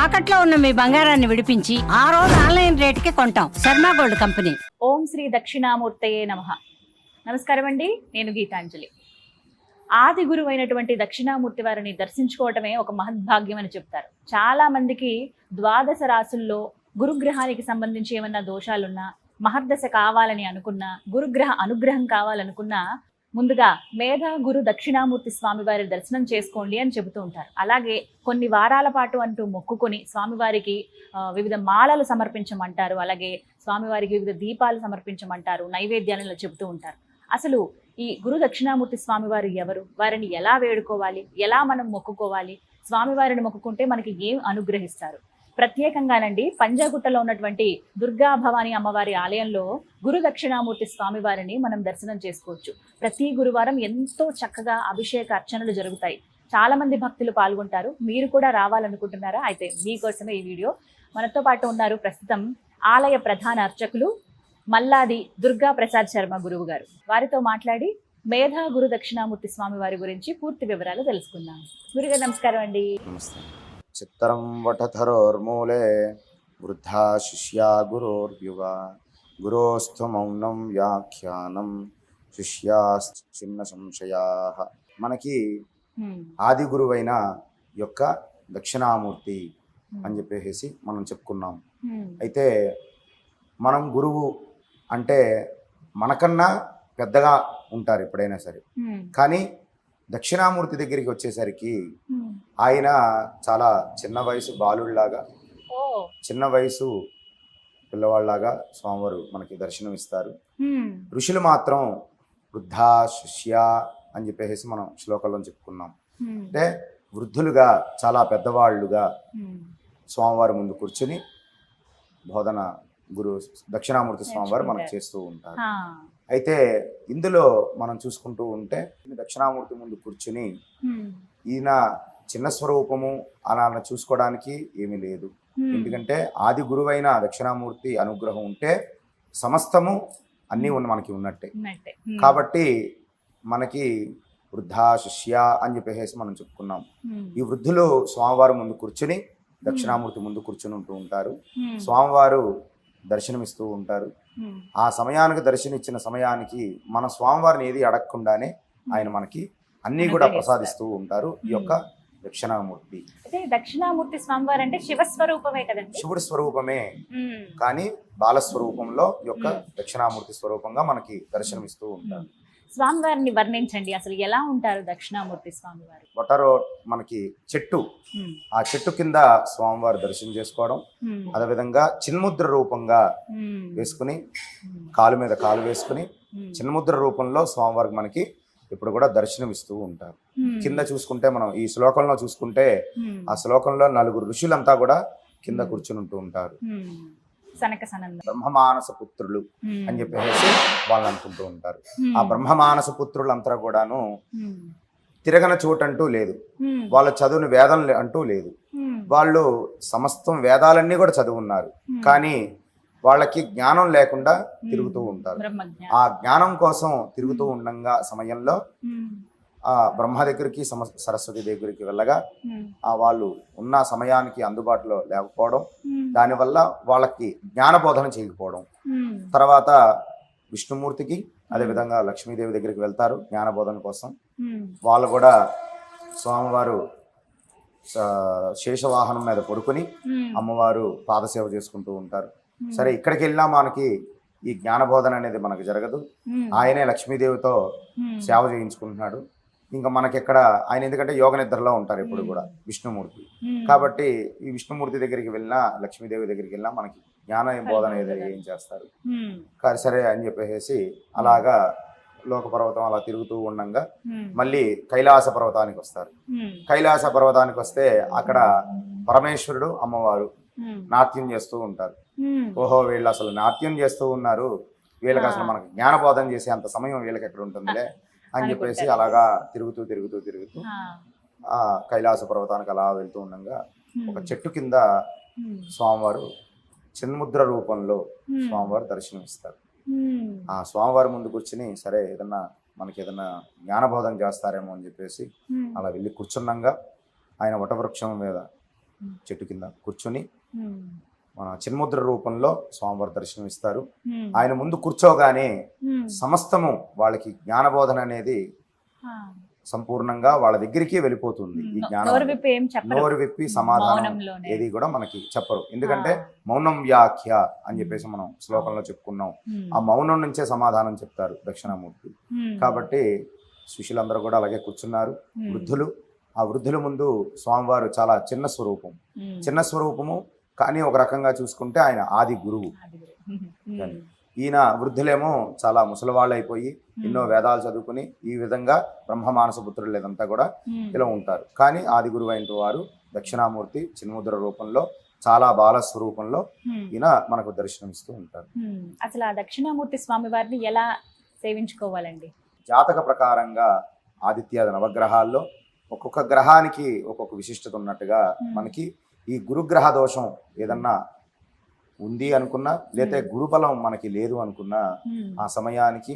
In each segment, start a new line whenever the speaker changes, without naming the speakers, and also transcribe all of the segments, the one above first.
తాకట్లో ఉన్న మీ బంగారాన్ని విడిపించి ఆ రోజు ఆన్లైన్ రేటుకి కొంటాం. Sharma gold company.
ఓం శ్రీ దక్షిణామూర్తయే నమః. నమస్కారం అండి, నేను గీతాంజలి. ఆది గురువు అయినటువంటి దక్షిణామూర్తి వారిని దర్శించుకోవటమే ఒక మహద్భాగ్యం అని చెప్తారు. చాలా మందికి ద్వాదశ రాసుల్లో గురుగ్రహానికి సంబంధించి ఏమన్నా దోషాలున్నా, మహర్దశ కావాలని అనుకున్నా, గురుగ్రహ అనుగ్రహం కావాలనుకున్నా ముందుగా మేధా గురు దక్షిణామూర్తి స్వామివారి దర్శనం చేసుకోండి అని చెబుతూ ఉంటారు. అలాగే కొన్ని వారాల పాటు అంటూ మొక్కుకొని స్వామివారికి వివిధ మాలలు సమర్పించమంటారు. అలాగే స్వామివారికి వివిధ దీపాలు సమర్పించమంటారు, నైవేద్యాలను చెబుతూ ఉంటారు. అసలు ఈ గురు దక్షిణామూర్తి స్వామివారు ఎవరు, వారిని ఎలా వేడుకోవాలి, ఎలా మనం మొక్కుకోవాలి, స్వామివారిని మొక్కుకుంటే మనకి ఏం అనుగ్రహిస్తారు? ప్రత్యేకంగానండి పంజాగుట్టలో ఉన్నటువంటి దుర్గా భవానీ అమ్మవారి ఆలయంలో గురు దక్షిణామూర్తి స్వామివారిని మనం దర్శనం చేసుకోవచ్చు. ప్రతి గురువారం ఎంతో చక్కగా అభిషేక అర్చనలు జరుగుతాయి. చాలా మంది భక్తులు పాల్గొంటారు. మీరు కూడా రావాలనుకుంటున్నారా? అయితే మీకోసమే ఈ వీడియో. మనతో పాటు ఉన్నారు ప్రస్తుతం ఆలయ ప్రధాన అర్చకులు మల్లాది దుర్గా ప్రసాద్ శర్మ గురువు గారు. వారితో మాట్లాడి మేధా గురు దక్షిణామూర్తి స్వామి వారి గురించి పూర్తి వివరాలు తెలుసుకుందాం. గురుగారు నమస్కారం అండి.
చిత్తరం వటధరోర్మూలే వృద్ధా శిష్యా గురోర్యువా గురోస్థు మౌనం వ్యాఖ్యానం శిష్యాశ్చిన్న సంశయా. మనకి ఆది గురువైన యొక్క దక్షిణామూర్తి అని చెప్పేసి మనం చెప్పుకున్నాం. అయితే మనం గురువు అంటే మనకన్నా పెద్దగా ఉంటారు ఎప్పుడైనా సరే, కానీ దక్షిణామూర్తి దగ్గరికి వచ్చేసరికి ఆయన చాలా చిన్న వయసు బాలుడిలాగా, చిన్న వయసు పిల్లవాళ్ళలాగా స్వామివారు మనకి దర్శనం ఇస్తారు. ఋషులు మాత్రం వృద్ధా శిష్య అని చెప్పేసి మనం శ్లోకంలో చెప్పుకున్నాం. అంటే వృద్ధులుగా చాలా పెద్దవాళ్ళుగా స్వామివారి ముందు కూర్చుని బోధన గురు దక్షిణామూర్తి స్వామివారు మనకు చేస్తూ ఉంటారు. అయితే ఇందులో మనం చూసుకుంటూ ఉంటే దక్షిణామూర్తి ముందు కూర్చుని ఈయన చిన్న స్వరూపము అలా చూసుకోవడానికి ఏమీ లేదు. ఎందుకంటే ఆది గురువైన దక్షిణామూర్తి అనుగ్రహం ఉంటే సమస్తము అన్నీ మనకి ఉన్నట్టే. కాబట్టి మనకి వృద్ధా శిష్య అని చెప్పేసి మనం చెప్పుకున్నాం. ఈ వృద్ధులు స్వామివారి ముందు కూర్చుని దక్షిణామూర్తి ముందు కూర్చుని ఉంటూ ఉంటారు. స్వామివారు దర్శనమిస్తూ ఉంటారు. ఆ సమయానికి దర్శనం ఇచ్చిన సమయానికి మన స్వామివారిని ఏది అడగకుండానే ఆయన మనకి అన్ని కూడా ప్రసాదిస్తూ ఉంటారు. ఈ యొక్క దక్షిణామూర్తి
దక్షిణామూర్తి స్వామివారు అంటే శివస్వరూపమే కదండి.
శివుడి స్వరూపమే, కానీ బాలస్వరూపంలో యొక్క దక్షిణామూర్తి స్వరూపంగా మనకి దర్శనమిస్తూ ఉంటారు.
స్వామివారిని వర్ణించండి, అసలు ఎలా ఉంటారు దక్షిణామూర్తి స్వామివారు?
వటరో మనకి చెట్టు, ఆ చెట్టు కింద స్వామివారు దర్శనం చేసుకోవడం, అదేవిధంగా చిన్ముద్ర రూపంగా వేసుకుని కాలు మీద కాలు వేసుకుని చిన్ముద్ర రూపంలో స్వామివారికి మనకి ఇప్పుడు కూడా దర్శనం ఇస్తూ ఉంటారు. కింద చూసుకుంటే మనం ఈ శ్లోకంలో చూసుకుంటే ఆ శ్లోకంలో 4 ఋషులంతా కూడా కింద కూర్చుని ఉంటూ ఉంటారు. బ్రహ్మమానస పుత్రులు అని చెప్పేసి వాళ్ళు అనుకుంటూ ఉంటారు. ఆ బ్రహ్మమానస పుత్రులంతా కూడాను తిరగని చోటంటూ లేదు, వాళ్ళ చదువుని వేదం అంటూ లేదు. వాళ్ళు సమస్తం వేదాలన్నీ కూడా చదువున్నారు, కానీ వాళ్ళకి జ్ఞానం లేకుండా తిరుగుతూ ఉంటారు. ఆ జ్ఞానం కోసం తిరుగుతూ ఉండగా సమయంలో ఆ బ్రహ్మ దగ్గరికి సరస్వతి దగ్గరికి వెళ్ళగా వాళ్ళు ఉన్న సమయానికి అందుబాటులో లేకపోవడం, దానివల్ల వాళ్ళకి జ్ఞానబోధన చేయకపోవడం. తర్వాత విష్ణుమూర్తికి అదేవిధంగా లక్ష్మీదేవి దగ్గరికి వెళ్తారు జ్ఞానబోధన కోసం. వాళ్ళు కూడా స్వామివారు శేషవాహనం మీద పడుకుని అమ్మవారు పాదసేవ చేసుకుంటూ ఉంటారు. సరే, ఇక్కడికి వెళ్ళినా మనకి ఈ జ్ఞానబోధన అనేది మనకు జరగదు. ఆయనే లక్ష్మీదేవితో సేవ చేయించుకుంటున్నాడు. ఇంకా మనకెక్కడ ఆయన, ఎందుకంటే యోగ నిద్రలో ఉంటారు ఎప్పుడు కూడా విష్ణుమూర్తి. కాబట్టి ఈ విష్ణుమూర్తి దగ్గరికి వెళ్ళినా లక్ష్మీదేవి దగ్గరికి వెళ్ళినా మనకి జ్ఞాన బోధన ఏం చేస్తారు. సరే అని చెప్పేసి అలాగా లోక పర్వతం అలా తిరుగుతూ ఉండగా మళ్ళీ కైలాస పర్వతానికి వస్తారు. కైలాస పర్వతానికి వస్తే అక్కడ పరమేశ్వరుడు అమ్మవారు నాట్యం చేస్తూ ఉంటారు. ఓహో, వీళ్ళు అసలు నాట్యం చేస్తూ ఉన్నారు, వీళ్ళకి అసలు మనకు జ్ఞానబోధన చేసే అంత సమయం వీళ్ళకి ఎక్కడ ఉంటుందిలే అని చెప్పేసి అలాగా తిరుగుతూ తిరుగుతూ తిరుగుతూ ఆ కైలాస పర్వతానికి అలా వెళ్తూ ఉండగా ఒక చెట్టు కింద స్వామివారు చిన్ముద్ర రూపంలో స్వామివారు దర్శనమిస్తారు. ఆ స్వామివారి ముందు కూర్చుని సరే మనకి ఏదన్నా జ్ఞానబోధన చేస్తారేమో అని చెప్పేసి అలా వెళ్ళి కూర్చున్నాగా ఆయన వటవృక్షం మీద చెట్టు కింద కూర్చొని
ఉమ్,
మన చిన్ముద్ర రూపంలో స్వామివారి దర్శనం ఇస్తారు.
ఉమ్,
ఆయన ముందు కూర్చోగానే
ఉమ్,
సమస్తము వాళ్ళకి జ్ఞానబోధన అనేది
ఆ,
సంపూర్ణంగా వాళ్ళ దగ్గరికి వెళ్ళిపోతుంది. ఈ జ్ఞానం
నోరు
అనేది.
విప్పి ఏం చెప్పరు.
నోరు విప్పి సమాధానం
మౌనంలోనే.
ఏది కూడా మనకి చెప్పరు. ఎందుకంటే మౌనం వ్యాఖ్య అని చెప్పేసి మనం శ్లోకంలో చెప్పుకున్నాం.
ఉమ్,
ఆ మౌనం నుంచే సమాధానం చెప్తారు దక్షిణామూర్తి.
ఉమ్,
కాబట్టి శిష్యులందరూ కూడా అలాగే కూర్చున్నారు.
ఉమ్,
వృద్ధులు, ఆ వృద్ధుల ముందు స్వామివారు చాలా చిన్న స్వరూపం,
ఉమ్,
చిన్న స్వరూపము, కానీ ఒక రకంగా చూసుకుంటే ఆయన ఆది గురువు.
అది గురు. ఉమ్,
ఈయన వృద్ధులేమో చాలా ముసలివాళ్ళు అయిపోయి ఎన్నో వేదాలు చదువుకుని ఈ విధంగా బ్రహ్మ మానస పుత్రులు ఇదంతా కూడా
ఉమ్,
ఇలా ఉంటారు. కానీ ఆది గురువు అయిన వారు దక్షిణామూర్తి చిన్ముద్ర రూపంలో చాలా బాల స్వరూపంలో
ఉమ్,
ఈయన మనకు దర్శనమిస్తూ ఉంటారు.
ఉమ్. అసలు ఆ దక్షిణామూర్తి స్వామి వారిని ఎలా సేవించుకోవాలండి?
జాతక ప్రకారంగా ఆదిత్యాది నవగ్రహాల్లో ఒక్కొక్క గ్రహానికి ఒక్కొక్క విశిష్టత ఉన్నట్టుగా మనకి ఈ గురుగ్రహ దోషం ఏదన్నా ఉంది అనుకున్నా, లేతే గురుబలం మనకి లేదు అనుకున్నా,
ఉమ్,
ఆ సమయానికి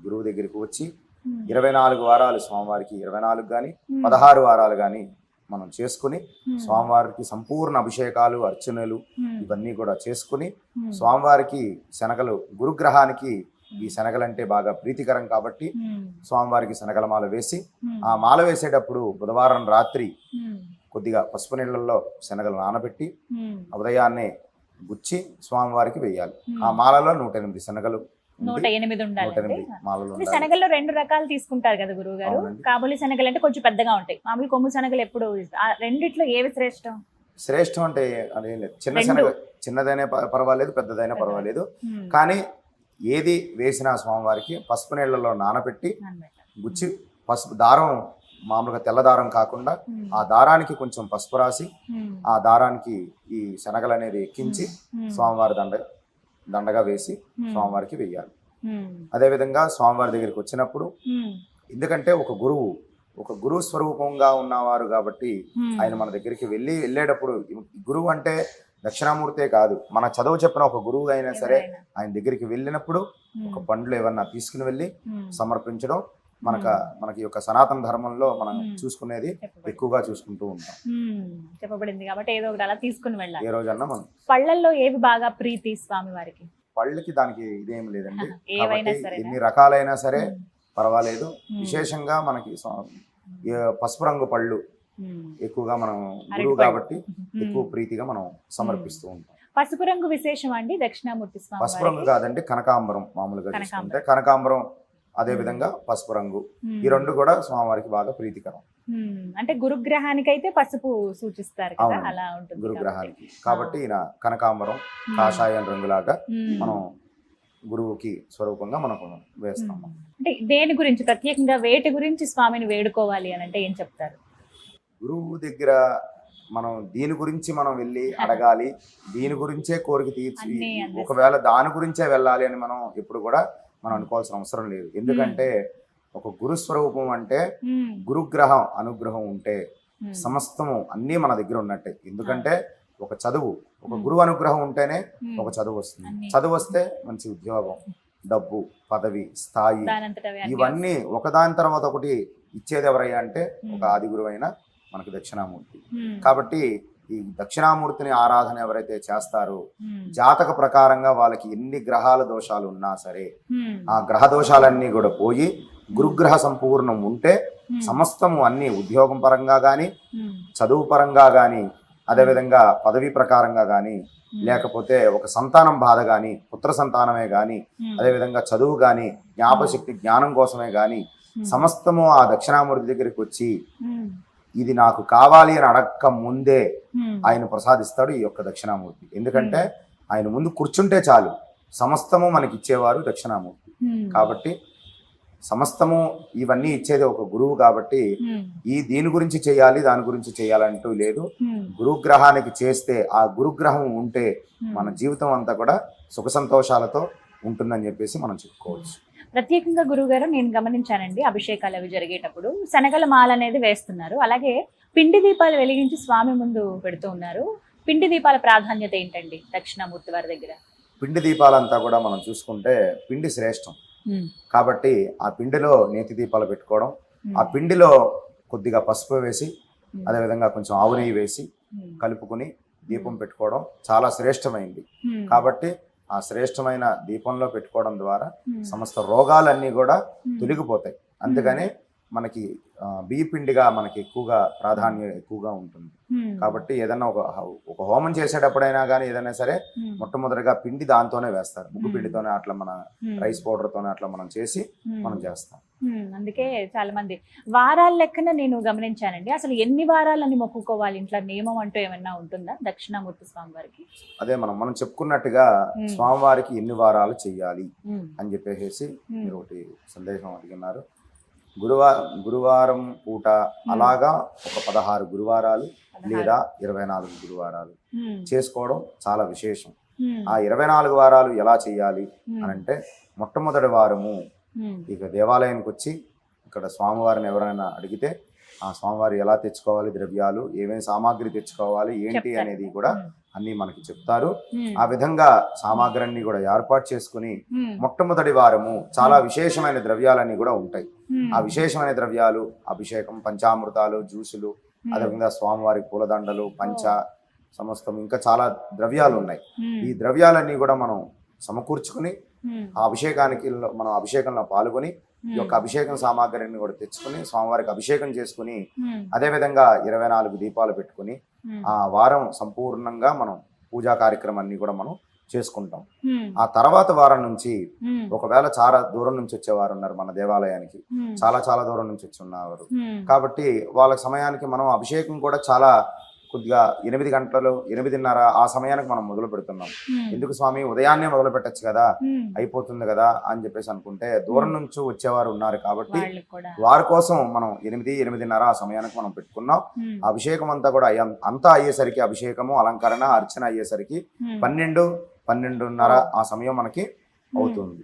గురువు దగ్గరికి వచ్చి
ఉమ్,
24 వారాలు స్వామివారికి 24 కానీ
ఉమ్,
16 వారాలు కానీ మనం చేసుకుని
ఉమ్,
స్వామివారికి సంపూర్ణ అభిషేకాలు అర్చనలు
ఉమ్,
ఇవన్నీ కూడా చేసుకుని
ఉమ్,
స్వామివారికి శనగలు, గురుగ్రహానికి ఈ శనగలంటే బాగా ప్రీతికరం కాబట్టి
ఉమ్,
స్వామివారికి శనగల మాల వేసి,
ఉమ్,
ఆ మాల వేసేటప్పుడు బుధవారం రాత్రి
ఉమ్,
కొద్దిగా పసుపు నీళ్ళల్లో శనగలు నానబెట్టి
ఉమ్,
ఉదయాన్నే గుచ్చి స్వామివారికి వేయాలి.
ఉమ్.
ఆ మాలలో 108 శనగలు ఉండి,
108 ఉండాలండి.
108 మాలలు
అంటే
ఉండాలి.
శనగల్లో 2 రకాలు తీసుకుంటారు కదా గురువు గారు.
అవునండి.
కాబూలి శనగలు అంటే కొంచెం పెద్దగా ఉంటాయి, మామూలు కొమ్ము శనగలు ఎప్పుడు ఆ రెండిట్లో ఏవి శ్రేష్టం?
శ్రేష్టం అంటే అదేం లేదు, చిన్న
రెండు.
శనగ చిన్నదైనా పర్వాలేదు, పెద్దదైనా పర్వాలేదు.
ఉమ్,
కానీ ఏది వేసినా స్వామివారికి పసుపు నీళ్ళలో నానబెట్టి
అన్నమాట.
గుచ్చి, పసుపు దారం మామూలుగా తెల్ల దారం కాకుండా
ఉమ్,
ఆ దారానికి కొంచెం పసుపు రాసి
ఉమ్,
ఆ దారానికి ఈ శనగలు అనేది ఎక్కించి
ఉమ్,
స్వామివారి దండగా వేసి
ఉమ్,
స్వామివారికి వెయ్యాలి.
ఉమ్,
అదేవిధంగా స్వామివారి దగ్గరికి వచ్చినప్పుడు,
ఉమ్,
ఎందుకంటే ఒక గురువు స్వరూపంగా ఉన్నవారు కాబట్టి
ఉమ్,
ఆయన మన దగ్గరికి వెళ్ళేటప్పుడు గురువు అంటే దక్షిణామూర్తే కాదు, మన చదువు చెప్పిన ఒక గురువు అయినా సరే
ఎవరైనా.
ఆయన దగ్గరికి వెళ్ళినప్పుడు
ఉమ్,
ఒక పండ్లు ఏమన్నా తీసుకుని వెళ్ళి
ఉమ్,
సమర్పించడం మనకి యొక్క సనాతన ధర్మంలో మనం
ఉమ్.
చూసుకునేది
చెప్పబడింది.
ఎక్కువగా చూసుకుంటూ ఉంటాం.
ఉమ్, చెప్పబడింది కాబట్టి ఏదో ఒకటి అలా తీసుకుని వెళ్ళాలి.
ఏ రోజన్నా మనం
పళ్ళల్లో ఏవి బాగా ప్రీతి స్వామి వారికి?
పళ్ళకి దానికి ఇదేం లేదండి.
ఏవైనా
కాబట్టి
సరేనా?
ఎన్ని రకాలైనా సరే
ఉమ్,
పర్వాలేదు.
ఉమ్,
విశేషంగా మనకి పసుపు రంగు పళ్ళు
ఉమ్,
ఎక్కువగా మనం
అరటి
గురువు
పళ్ళు.
కాబట్టి ఎక్కువ
ఉమ్.
ప్రీతిగా మనం సమర్పిస్తూ ఉంటాం.
పసుపు రంగు విశేషం అండి దక్షిణామూర్తి స్వామి
పసుపు రంగు
వారికి?
కాదండి, కనకాంబరం మామూలుగా
కనకాంబరం.
చూసుకుంటే కనకాంబరం, అదే విధంగా పసుపు రంగు,
ఉమ్,
ఈ రెండు కూడా స్వామివారికి బాగా ప్రీతికరం.
ఉమ్, అంటే గురుగ్రహానికి అయితే పసుపు సూచిస్తారు కదా,
అవునండి.
అలా ఉంటుంది
గురుగ్రహానికి కాబట్టి ఈయన కనకాంబరం కాషాయం రంగులాగా
ఉమ్,
మనం గురువుకి స్వరూపంగా మనకు వేస్తాం.
ఉమ్. అంటే దేని గురించి ప్రత్యేకంగా వేటి గురించి స్వామిని వేడుకోవాలి అని అంటే ఏం చెప్తారు?
గురువు దగ్గర మనం దీని గురించి మనం వెళ్ళి అడగాలి, దీని గురించే కోరిక తీర్చి,
అన్నీ అందిస్తాం.
ఒకవేళ దాని గురించే వెళ్ళాలి అని మనం ఎప్పుడు కూడా మనం అనుకోవాల్సిన అవసరం లేదు. ఎందుకంటే ఒక గురు స్వరూపం అంటే
ఉమ్,
గురుగ్రహం అనుగ్రహం ఉంటే
ఉమ్,
సమస్తము అన్నీ మన దగ్గర ఉన్నట్టే. ఎందుకంటే ఒక చదువు, ఒక గురువు అనుగ్రహం ఉంటేనే
ఉమ్,
ఒక చదువు వస్తుంది.
అన్నీ.
చదువు వస్తే మంచి ఉద్యోగం, డబ్బు, పదవి, స్థాయి,
దానంతట అవే అన్నీ
ఇవన్నీ ఒకదాని తర్వాత ఒకటి ఇచ్చేది ఎవరయ్యా అంటే ఒక
ఉమ్.
ఆది గురువు అయిన మనకు దక్షిణామూర్తి.
ఉమ్,
కాబట్టి ఈ దక్షిణామూర్తిని ఆరాధన ఎవరైతే చేస్తారో
ఉమ్,
జాతక ప్రకారంగా వాళ్ళకి ఎన్ని గ్రహాల దోషాలు ఉన్నా సరే
ఉమ్,
ఆ గ్రహ దోషాలన్నీ కూడా పోయి గురుగ్రహ సంపూర్ణం ఉంటే
ఉమ్,
సమస్తము అన్ని ఉద్యోగం పరంగా కానీ,
ఉమ్,
చదువు పరంగా కానీ, అదేవిధంగా పదవి ప్రకారంగా కానీ,
ఉమ్,
లేకపోతే ఒక సంతానం బాధ కానీ, పుత్ర సంతానమే కానీ,
ఉమ్,
అదేవిధంగా చదువు కానీ, జ్ఞాపశక్తి జ్ఞానం కోసమే కానీ
ఉమ్,
సమస్తము ఆ దక్షిణామూర్తి దగ్గరికి వచ్చి
ఉమ్,
ఇది నాకు కావాలి అని అడక్క ముందే
ఉమ్,
ఆయన ప్రసాదిస్తాడు ఈ యొక్క దక్షిణామూర్తి. ఎందుకంటే ఆయన ముందు కూర్చుంటే చాలు సమస్తము మనకి ఇచ్చేవారు దక్షిణామూర్తి.
ఉమ్,
కాబట్టి సమస్తము ఇవన్నీ ఇచ్చేది ఒక గురువు కాబట్టి
ఉమ్,
దీని గురించి చేయాలి, దాని గురించి చేయాలంటూ లేదు.
ఉమ్,
గురుగ్రహానికి చేస్తే ఆ గురుగ్రహం ఉంటే
ఉమ్.
మన జీవితం అంతా కూడా సుఖ సంతోషాలతో ఉంటుందని చెప్పేసి మనం చెప్పుకోవచ్చు.
ప్రత్యేకంగా గురువుగారు నేను గమనించానండి, అభిషేకాలు అవి జరిగేటప్పుడు శనగల మాల అనేది వేస్తున్నారు, అలాగే పిండి దీపాలు వెలిగించి స్వామి ముందు పెడుతూ ఉన్నారు. పిండి దీపాల ప్రాధాన్యత ఏంటండి దక్షిణామూర్తి వారి దగ్గర?
పిండి దీపాలంతా కూడా మనం చూసుకుంటే పిండి శ్రేష్టం
ఉమ్,
కాబట్టి ఆ పిండిలో నేతి దీపాలు పెట్టుకోవడం,
ఉమ్,
ఆ పిండిలో కొద్దిగా పసుపు వేసి,
ఉమ్,
అదేవిధంగా కొంచెం ఆవు నెయ్యి వేసి, కలుపుకుని దీపం పెట్టుకోవడం చాలా శ్రేష్టమైంది. కాబట్టి ఆ శ్రేష్టమైన దీపంలో పెట్టుకోవడం ద్వారా సమస్త రోగాలన్నీ కూడా తొలగిపోతాయి. అందుకనే మనకి బియ్య పిండిగా మనకి ఎక్కువగా ప్రాధాన్యం ఎక్కువగా ఉంటుంది. కాబట్టి ఏదైనా ఒక హోమం చేసేటప్పుడైనా కానీ ఏదైనా సరే మొట్టమొదటిగా పిండి దాంతోనే వేస్తారు. ముగ్గు పిండితోనే అట్లా మన రైస్ పౌడర్ తోనే అట్లా మనం చేసి మనం చేస్తాం.
అందుకే చాలా మంది వారాల లెక్కన నేను గమనించానండి. అసలు ఎన్ని వారాలని మొక్కుకోవాలి, ఇంట్లో నియమం అంటూ ఏమన్నా ఉంటుందా దక్షిణామూర్తి స్వామి వారికి?
అదే మనం చెప్పుకున్నట్టుగా స్వామివారికి ఎన్ని వారాలు చెయ్యాలి అని చెప్పేసి మీరు ఒకటి సందేశం అడిగినారు. గురువారం పూట అలాగా ఒక 16 గురువారాలు లేదా 24 గురువారాలు చేసుకోవడం చాలా విశేషం. ఆ 24 వారాలు ఎలా చేయాలి అని అంటే, మొట్టమొదటి వారము ఇక దేవాలయానికి వచ్చి ఇక్కడ స్వామివారిని ఎవరైనా అడిగితే ఆ స్వామివారి ఎలా తెచ్చుకోవాలి, ద్రవ్యాలు ఏమేమి సామాగ్రి తెచ్చుకోవాలి ఏంటి అనేది కూడా అన్ని మనకి చెప్తారు. ఆ విధంగా సామాగ్రిని కూడా ఏర్పాటు చేసుకుని మొట్టమొదటి వారము చాలా విశేషమైన ద్రవ్యాలన్నీ కూడా ఉంటాయి. ఆ విశేషమైన ద్రవ్యాలు అభిషేకం, పంచామృతాలు, జ్యూసులు, అదేవిధంగా స్వామివారికి పూలదండలు, పంచ సమస్తం ఇంకా చాలా ద్రవ్యాలు ఉన్నాయి. ఈ ద్రవ్యాలన్నీ కూడా మనం సమకూర్చుకుని ఆ అభిషేకానికి మనం అభిషేకంలో పాల్గొని ఈ యొక్క అభిషేకం సామాగ్రిని కూడా తెచ్చుకుని స్వామివారికి అభిషేకం చేసుకుని అదే విధంగా 24 దీపాలు పెట్టుకుని ఆ వారం సంపూర్ణంగా మనం పూజా కార్యక్రమాన్ని కూడా మనం చేసుకుంటాం. ఆ తర్వాత వారం నుంచి ఒకవేళ చాలా దూరం నుంచి వచ్చేవారు ఉన్నారు మన దేవాలయానికి, చాలా దూరం నుంచి వచ్చి ఉన్నవారు. కాబట్టి వాళ్ళ సమయానికి మనం అభిషేకం కూడా చాలా కొద్దిగా 8 గంటలు 8:30 ఆ సమయానికి మనం మొదలు పెడుతున్నాం. ఎందుకు స్వామి ఉదయాన్నే మొదలు పెట్టచ్చు కదా, అయిపోతుంది కదా అని చెప్పేసి అనుకుంటే దూరం నుంచి వచ్చేవారు ఉన్నారు. కాబట్టి వారి కోసం మనం 8-8:30 ఆ సమయానికి మనం పెట్టుకున్నాం. అభిషేకం అంతా కూడా అంతా అయ్యేసరికి అభిషేకము అలంకరణ అర్చన అయ్యేసరికి 12-12:30 ఆ సమయం మనకి అవుతుంది.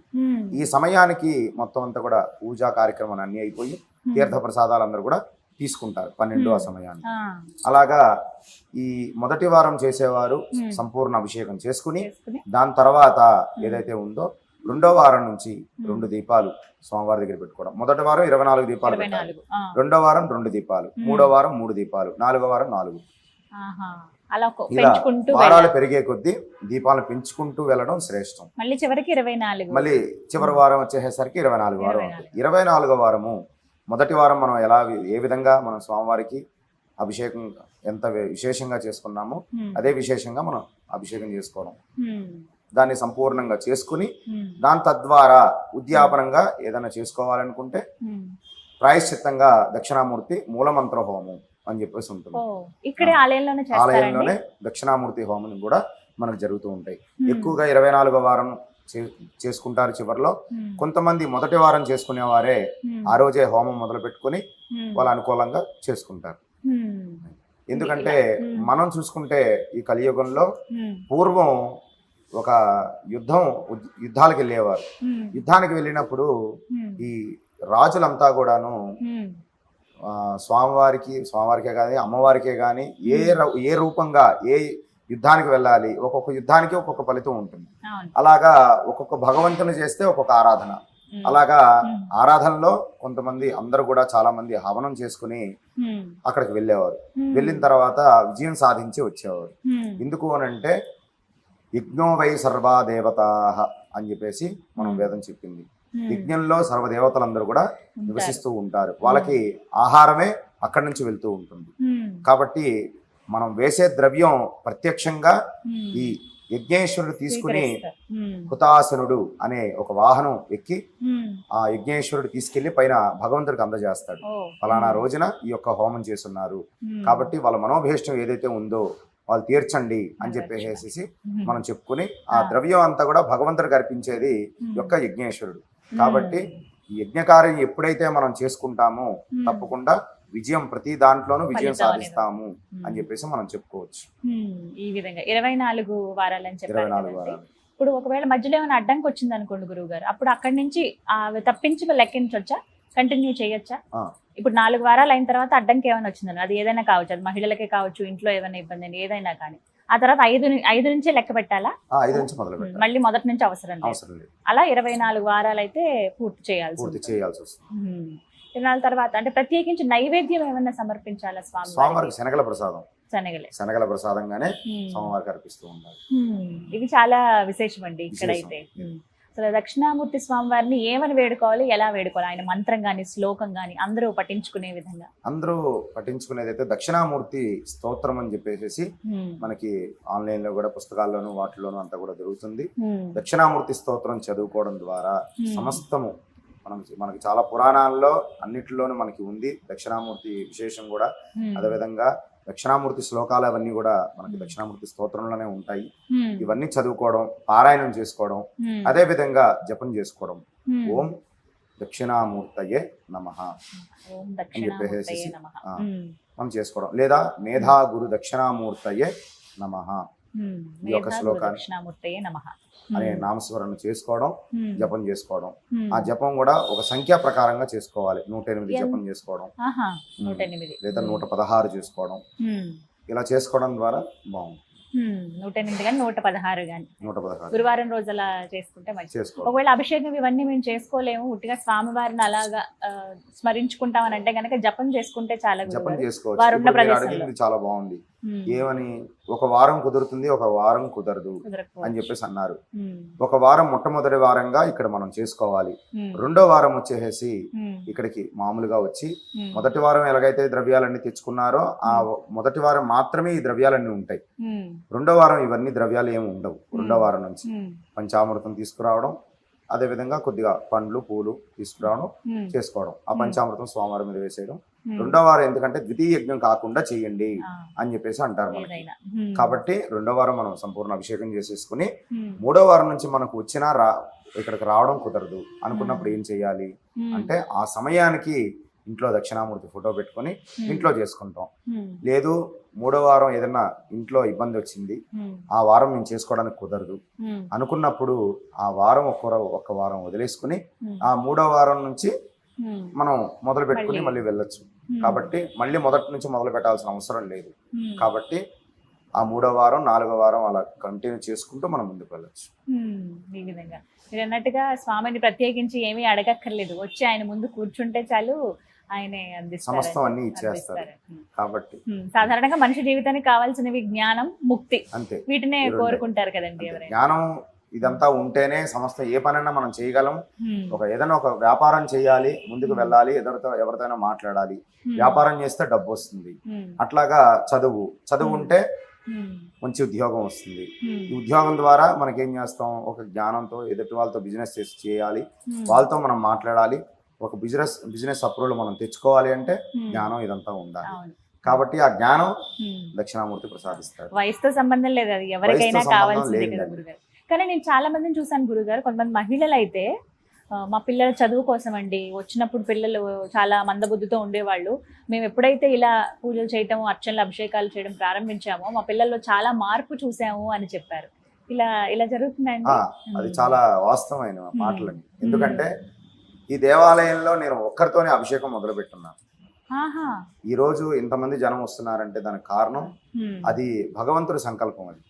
ఈ సమయానికి మొత్తం అంతా కూడా పూజా కార్యక్రమం అన్ని అయిపోయి తీర్థ ప్రసాదాలు అందరూ కూడా తీసుకుంటారు 12 ఆ సమయాన్ని. అలాగా ఈ మొదటి వారం చేసేవారు సంపూర్ణ అభిషేకం చేసుకుని దాని తర్వాత ఏదైతే ఉందో రెండో వారం నుంచి 2 దీపాలు స్వామివారి దగ్గర పెట్టుకోవడం. మొదటి వారం 24 దీపాలు పెట్టాలి, రెండో వారం 2 దీపాలు, మూడో వారం 3 దీపాలు, 4వ వారం 4. ఇలా వారాలు పెరిగే కొద్దీ దీపాలను పెంచుకుంటూ వెళ్ళడం శ్రేష్టం.
మళ్ళీ చివరికి 24,
మళ్ళీ చివరి వారం వచ్చేసరికి 24 వారం అవుతుంది. 24వ వారము మొదటి వారం మనం ఏ విధంగా మనం స్వామివారికి అభిషేకం ఎంత విశేషంగా చేసుకున్నామో అదే విశేషంగా మనం అభిషేకం చేసుకోవడం, దాన్ని సంపూర్ణంగా చేసుకుని దాని తద్వారా ఉద్యాపనంగా ఏదైనా చేసుకోవాలనుకుంటే ప్రాయశ్చిత్తంగా దక్షిణామూర్తి మూలమంత్ర హోమం అని చెప్పేసి ఉంటుంది.
ఇక్కడే ఆలయంలోనే
దక్షిణామూర్తి హోమం కూడా మనకు జరుగుతూ ఉంటాయి. ఎక్కువగా 24వ వారం చేసుకుంటారు. చివరిలో కొంతమంది మొదటి వారం చేసుకునేవారే ఆ రోజే హోమం మొదలు పెట్టుకుని వాళ్ళు అనుకూలంగా చేసుకుంటారు. ఎందుకంటే మనం చూసుకుంటే ఈ కలియుగంలో పూర్వం ఒక యుద్ధాలకు వెళ్ళేవారు. యుద్ధానికి వెళ్ళినప్పుడు ఈ రాజులంతా కూడాను స్వామివారికే కానీ అమ్మవారికే కానీ ఏ రూపంగా ఏ యుద్ధానికి వెళ్ళాలి, ఒక్కొక్క యుద్ధానికి ఒక్కొక్క ఫలితం ఉంటుంది. అలాగా ఒక్కొక్క భగవంతుని చేస్తే ఒక్కొక్క ఆరాధన. అలాగా ఆరాధనలో కొంతమంది అందరూ కూడా చాలా మంది హవనం చేసుకుని అక్కడికి వెళ్ళేవారు. వెళ్ళిన తర్వాత విజయం సాధించి వచ్చేవారు. ఎందుకు అనంటే యజ్ఞో వై సర్వా దేవతాః అని చెప్పేసి మనం వేదం చెప్పింది. యజ్ఞంలో సర్వదేవతలందరూ కూడా నివసిస్తూ ఉంటారు. వాళ్ళకి ఆహారమే అక్కడి నుంచి వెళ్తూ ఉంటుంది. కాబట్టి మనం వేసే ద్రవ్యం ప్రత్యక్షంగా ఈ యజ్ఞేశ్వరుడు తీసుకుని హుతాసనుడు అనే ఒక వాహనం ఎక్కి ఆ యజ్ఞేశ్వరుడు తీసుకెళ్లి పైన భగవంతుడికి అందజేస్తాడు. ఫలానా రోజున ఈ యొక్క హోమం చేస్తున్నారు కాబట్టి వాళ్ళ మనోభీష్టం ఏదైతే ఉందో వాళ్ళు తీర్చండి అని చెప్పేసి మనం చెప్పుకుని ఆ ద్రవ్యం అంతా కూడా భగవంతుడికి అర్పించేది యొక్క యజ్ఞేశ్వరుడు. కాబట్టి ఈ యజ్ఞకార్యం ఎప్పుడైతే మనం చేసుకుంటామో తప్పకుండా విజయం ప్రతి దాంట్లోనూ విజయం సాధిస్తాము అని చెప్పేసి మనం చెప్పుకోవచ్చు.
ఈ విధంగా 24 వారాలని చెప్పారు. ఇప్పుడు ఒకవేళ మధ్యలో ఏమైనా అడ్డంకి వచ్చింది అనుకోండి గురువు గారు, అప్పుడు అక్కడి నుంచి తప్పించి లెక్కించొచ్చా, కంటిన్యూ చేయొచ్చా? ఇప్పుడు 4 వారాలు అయిన తర్వాత అడ్డంకి ఏమైనా వచ్చిందని, అది ఏదైనా కావచ్చు, అది మహిళలకే కావచ్చు, ఇంట్లో ఏదైనా ఇబ్బంది ఏదైనా కానీ, ఆ తర్వాత 5 నుంచే లెక్క పెట్టాలా?
5 నుంచి మొదలు పెట్టాలి,
మళ్ళీ మొదటి నుంచి అవసరం లేదు. అలా 24 వారాలు అయితే పూర్తి చేయాల్సి వస్తుంది. 24 తర్వాత అంటే ప్రత్యేకించి నైవేద్యం ఏమన్నా సమర్పించాలా స్వామివారికి?
శనగల ప్రసాదం శనగల ప్రసాదంగానే స్వామివారికి అర్పిస్తూ ఉండాలి.
ఇది చాలా విశేషం అండి ఇక్కడైతే. అసలు దక్షిణామూర్తి స్వామివారిని ఏమని వేడుకోవాలి, ఎలా వేడుకోవాలి, ఆయన మంత్రం గాని శ్లోకం గాని అందరూ పఠించుకునే విధంగా?
అందరూ పఠించుకునేది అయితే దక్షిణామూర్తి స్తోత్రం అని చెప్పేసి మనకి ఆన్లైన్ లో కూడా పుస్తకాల్లోనూ వాటిలోనూ అంతా కూడా దొరుకుతుంది. దక్షిణామూర్తి స్తోత్రం చదువుకోవడం ద్వారా సమస్తము మనకి చాలా పురాణాల్లో అన్నిటిలోనూ మనకి ఉంది దక్షిణామూర్తి విశేషం కూడా. అదేవిధంగా దక్షిణామూర్తి శ్లోకాలు అవన్నీ కూడా మనకి దక్షిణామూర్తి స్తోత్రంలోనే ఉంటాయి. ఇవన్నీ చదువుకోవడం, పారాయణం చేసుకోవడం, అదే విధంగా జపం చేసుకోవడం. ఓం దక్షిణామూర్తయే నమః అని చెప్పేసి మనం చేసుకోవడం, లేదా మేధా గురు దక్షిణామూర్తయే నమః ఈ యొక్క శ్లోకాన్ని అనే నామస్మరణ చేసుకోవడం, జపం చేసుకోవడం. ఆ జపం కూడా ఒక సంఖ్యా ప్రకారంగా చేసుకోవాలి. 108 జపం చేసుకోవడం, లేదా 116 చేసుకోవడం. ఇలా చేసుకోవడం ద్వారా బాగుంది.
108 కానీ 116 కానీ గురువారం రోజు అలా చేసుకుంటే మంచిది. ఒకవేళ అభిషేకం ఇవన్నీ మేము చేసుకోలేము, ఉట్టిగా స్వామివారిని అలాగా స్మరించుకుంటామని అంటే గనక జపం చేసుకుంటే చాలా
జపం చేసుకోవచ్చు. చాలా బాగుంది. ఏమని ఒక వారం కుదురుతుంది, ఒక వారం కుదరదు అని చెప్పేసి అన్నారు. ఒక వారం మొట్టమొదటి వారంగా ఇక్కడ మనం చేసుకోవాలి. రెండో వారం వచ్చేసి ఇక్కడికి మామూలుగా వచ్చి మొదటి వారం ఎలాగైతే ద్రవ్యాలన్నీ తెచ్చుకున్నారో ఆ మొదటి వారం మాత్రమే ఈ ద్రవ్యాలన్నీ ఉంటాయి. రెండో వారం ఇవన్నీ ద్రవ్యాలు ఏమి ఉండవు. రెండో వారం నుంచి పంచామృతం తీసుకురావడం, అదే విధంగా కొద్దిగా పండ్లు పూలు తీసుకురావడం, చేసుకోవడం. ఆ పంచామృతం స్వామివారి మీద వేసేయడం. రెండో వారం ఎందుకంటే ద్వితీయ యజ్ఞం కాకుండా చేయండి అని చెప్పేసి అంటారు మనకి. కాబట్టి రెండో వారం మనం సంపూర్ణ అభిషేకం చేసేసుకుని మూడో వారం నుంచి మనకు వచ్చినా ఇక్కడికి రావడం కుదరదు అనుకున్నప్పుడు ఏం చేయాలి అంటే ఆ సమయానికి ఇంట్లో దక్షిణామూర్తి ఫోటో పెట్టుకొని ఇంట్లో చేసుకుంటాం. లేదు మూడో వారం ఏదైనా ఇంట్లో ఇబ్బంది వచ్చింది, ఆ వారం నేను చేసుకోవడానికి కుదరదు అనుకున్నప్పుడు ఆ వారం ఒక్క వారం వదిలేసుకుని ఆ మూడో వారం నుంచి మనం మొదలు పెట్టుకుని మళ్ళీ వెళ్ళొచ్చు. కాబట్టి మళ్ళీ మొదటి నుంచి మొదలు పెట్టాల్సిన అవసరం లేదు. కాబట్టి ఆ మూడో వారం, నాలుగో వారం అలా కంటిన్యూ చేసుకుంటూ మనం ముందుకు వెళ్ళొచ్చు.
ఈ విధంగా మీరు అన్నట్టుగా స్వామిని ప్రత్యేకించి ఏమీ అడగక్కర్లేదు, వచ్చి ఆయన ముందు కూర్చుంటే చాలు, ఆయనే
సమస్తం అన్ని ఇచ్చేస్తారు. కాబట్టి
సాధారణంగా మనిషి జీవితానికి కావాల్సినవి జ్ఞానం, ముక్తి, అంతే, వీటినే కోరుకుంటారు కదండి ఎవరైనా.
జ్ఞానం ఇదంతా ఉంటేనే సమస్త ఏ పనైనా మనం చేయగలం. ఏదైనా ఒక వ్యాపారం చేయాలి, ముందుకు వెళ్ళాలి, ఎవరితోనైనా మాట్లాడాలి, వ్యాపారం చేస్తే డబ్బు వస్తుంది. అట్లాగా చదువు ఉంటే మంచి ఉద్యోగం వస్తుంది. ఈ ఉద్యోగం ద్వారా మనకేం చేస్తాం, ఒక జ్ఞానంతో ఎదుటి వాళ్ళతో బిజినెస్ చేయాలి, వాళ్ళతో మనం మాట్లాడాలి, ఒక బిజినెస్ అప్రూవల్ మనం తెచ్చుకోవాలి అంటే జ్ఞానం ఇదంతా ఉండాలి. కాబట్టి ఆ జ్ఞానం దక్షిణామూర్తి ప్రసాదిస్తాడు.
వయసుతో సంబంధం లేదు, అది ఎవరికైనా కావాల్సిందే కదా గురుగారు. కానీ నేను చాలా మందిని చూసాను గురుగారు, కొంతమంది మహిళలు అయితే మా పిల్లల చదువు కోసం అండి, వచ్చినప్పుడు పిల్లలు చాలా మందబుద్ధితో ఉండేవాళ్ళు, మేము ఎప్పుడైతే ఇలా పూజలు చేయటము, అర్చనలు, అభిషేకాలు చేయడం ప్రారంభించామో మా పిల్లల్లో చాలా మార్పు చూసాము అని చెప్పారు. ఇలా జరుగుతుందండి?
అది చాలా వాస్తవమైన మాటలండి. ఎందుకంటే ఈ దేవాలయంలో నేను ఒక్కరితోనే అభిషేకం మొదలు పెట్టున్నాను. ఈ రోజు ఇంతమంది జనం వస్తున్నారంటే దానికి కారణం అది భగవంతుడి సంకల్పం. అది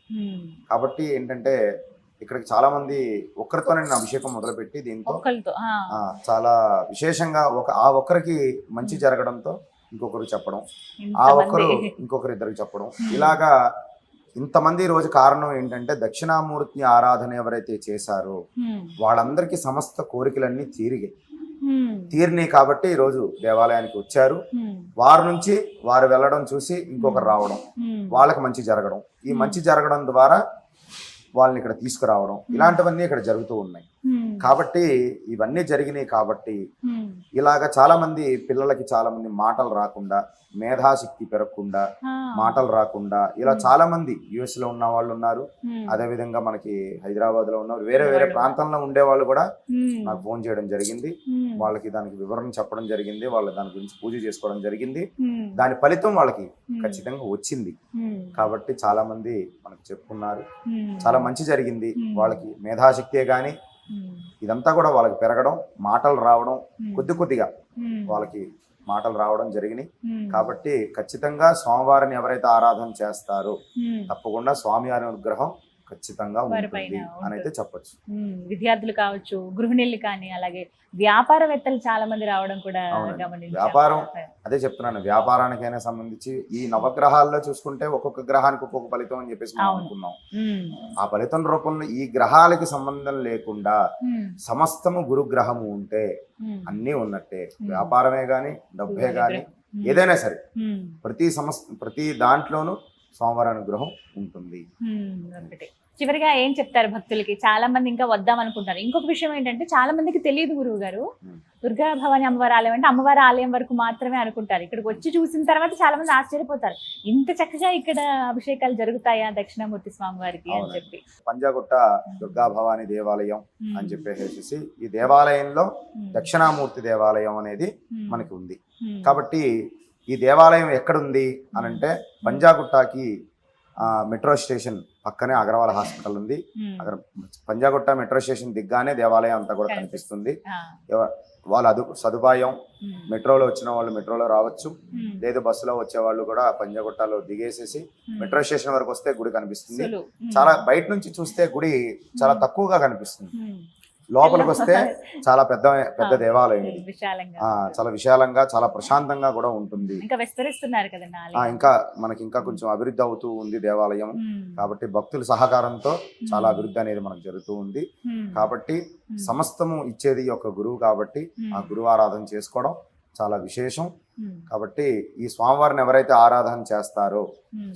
కాబట్టి ఏంటంటే ఇక్కడికి చాలా మంది ఒక్కరితోనే నేను అభిషేకం మొదలుపెట్టి దీంతో చాలా విశేషంగా ఆ ఒక్కరికి మంచి జరగడంతో ఇంకొకరు చెప్పడం, ఆ ఒక్కరు ఇంకొకరు ఇద్దరికి చెప్పడం, ఇలాగా ఇంతమంది రోజు కారణం ఏంటంటే దక్షిణామూర్తి ఆరాధన ఎవరైతే చేశారో వాళ్ళందరికీ సమస్త కోరికలన్నీ తీరినాయి. కాబట్టి ఈ రోజు దేవాలయానికి వచ్చారు. వారి నుంచి వారు వెళ్ళడం చూసి ఇంకొకరు రావడం, వాళ్ళకి మంచి జరగడం, ఈ మంచి జరగడం ద్వారా వాళ్ళని ఇక్కడ తీసుకురావడం, ఇలాంటివన్నీ ఇక్కడ జరుగుతూ ఉన్నాయి. కాబట్టి ఇవన్నీ జరిగినాయి. కాబట్టి ఇలాగా చాలా మంది పిల్లలకి చాలా మంది మాటలు రాకుండా, మేధాశక్తి పెరగకుండా, మాటలు రాకుండా ఇలా చాలా మంది యుఎస్ లో ఉన్న వాళ్ళు ఉన్నారు. అదే విధంగా మనకి హైదరాబాద్ లో ఉన్నారు, వేరే ప్రాంతంలో ఉండే వాళ్ళు కూడా నాకు ఫోన్ చేయడం జరిగింది. వాళ్ళకి దానికి వివరణ చెప్పడం జరిగింది, వాళ్ళ దాని గురించి పూజ చేసుకోవడం జరిగింది. దాని ఫలితం వాళ్ళకి ఖచ్చితంగా వచ్చింది. కాబట్టి చాలా మంది మనకు చెప్పుకున్నారు, చాలా మంచి జరిగింది. వాళ్ళకి మేధాశక్తే గాని ఇదంతా కూడా వాళ్ళకి పెరగడం, మాటలు రావడం, కొద్దిగా వాళ్ళకి మాటలు రావడం జరిగినాయి. కాబట్టి ఖచ్చితంగా స్వామివారిని ఎవరైతే ఆరాధన చేస్తారో తప్పకుండా స్వామి అనుగ్రహం ఖచ్చితంగా
వారిపైన
ఉంటుంది అని అయితే చెప్పొచ్చు.
విద్యార్థులు కావచ్చు, గృహిణులు కానీ, అలాగే వ్యాపారవేత్తలు చాలా మంది రావడం కూడా
అవునండి.
గమనించాం.
వ్యాపారం అదే చెప్తున్నాను, వ్యాపారానికైనా సంబంధించి ఈ నవగ్రహాల్లో చూసుకుంటే ఒక్కొక్క గ్రహానికి ఒక్కొక్క ఫలితం అని చెప్పేసి మనం
అవును.
అనుకున్నాం.
ఉమ్,
ఆ ఫలితం రూపంలో ఈ గ్రహాలకి సంబంధం లేకుండా
ఉమ్,
సమస్తము గురుగ్రహము ఉంటే
ఉమ్,
అన్నీ ఉన్నట్టే. వ్యాపారమే గాని, డబ్బే గాని,
ఉమ్,
ఏదైనా సరే
ఉమ్,
ప్రతి దాంట్లోనూ స్వామివారి అనుగ్రహం ఉంటుంది.
ఒకటి చివరిగా ఏం చెప్తారు భక్తులకి? చాలా మంది ఇంకా వద్దాం అనుకుంటారు. ఇంకొక విషయం ఏంటంటే చాలా మందికి తెలియదు గురువు గారు, దుర్గా భవాని అమ్మవారి ఆలయం అంటే అమ్మవారి ఆలయం వరకు మాత్రమే అనుకుంటారు. ఇక్కడికి వచ్చి చూసిన తర్వాత చాలా మంది ఆశ్చర్యపోతారు, ఇంత చక్కగా ఇక్కడ అభిషేకాలు జరుగుతాయా దక్షిణామూర్తి స్వామి వారికి అని చెప్పి.
పంజాగుట్ట దుర్గా భవాని దేవాలయం అని చెప్పేసి ఈ దేవాలయంలో దక్షిణామూర్తి దేవాలయం అనేది మనకి ఉంది. కాబట్టి ఈ దేవాలయం ఎక్కడుంది అని అంటే పంజాగుట్టకి మెట్రో స్టేషన్ పక్కనే అగర్వాల్ హాస్పిటల్ ఉంది. అక్కడ పంజాగుట్ట మెట్రో స్టేషన్ దిగ్గానే దేవాలయం అంతా కూడా కనిపిస్తుంది. వాళ్ళ సదుపాయం మెట్రోలో వచ్చిన వాళ్ళు మెట్రోలో రావచ్చు, లేదు బస్సులో వచ్చే వాళ్ళు కూడా పంజాగుట్టలో దిగేసేసి మెట్రో స్టేషన్ వరకు వస్తే గుడి కనిపిస్తుంది. చాలా బయట నుంచి చూస్తే గుడి చాలా తక్కువగా కనిపిస్తుంది, లోపలికి వస్తే చాలా పెద్ద దేవాలయం ఇది. చాలా విశాలంగా చాలా ప్రశాంతంగా కూడా ఉంటుంది.
ఇంకా విస్తరిస్తున్నారు కదండి,
ఇంకా మనకి ఇంకా కొంచెం అభివృద్ధి అవుతూ ఉంది దేవాలయం. కాబట్టి భక్తుల సహకారంతో చాలా అభివృద్ధి అనేది మనకు జరుగుతూ ఉంది. కాబట్టి సమస్తము ఇచ్చేది ఒక గురువు, కాబట్టి ఆ గురువు ఆరాధన చేసుకోవడం చాలా విశేషం. కాబట్టి ఈ స్వామివారిని ఎవరైతే ఆరాధన చేస్తారో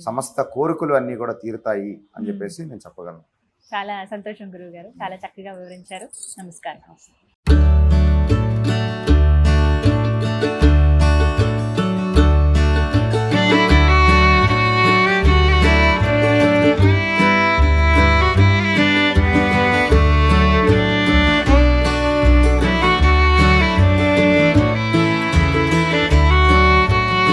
సమస్త కోరికలు అన్ని కూడా తీరుతాయి అని చెప్పేసి నేను చెప్పగలను.
చాలా సంతోషం గురువు గారు, చాలా చక్కగా వివరించారు. నమస్కారం.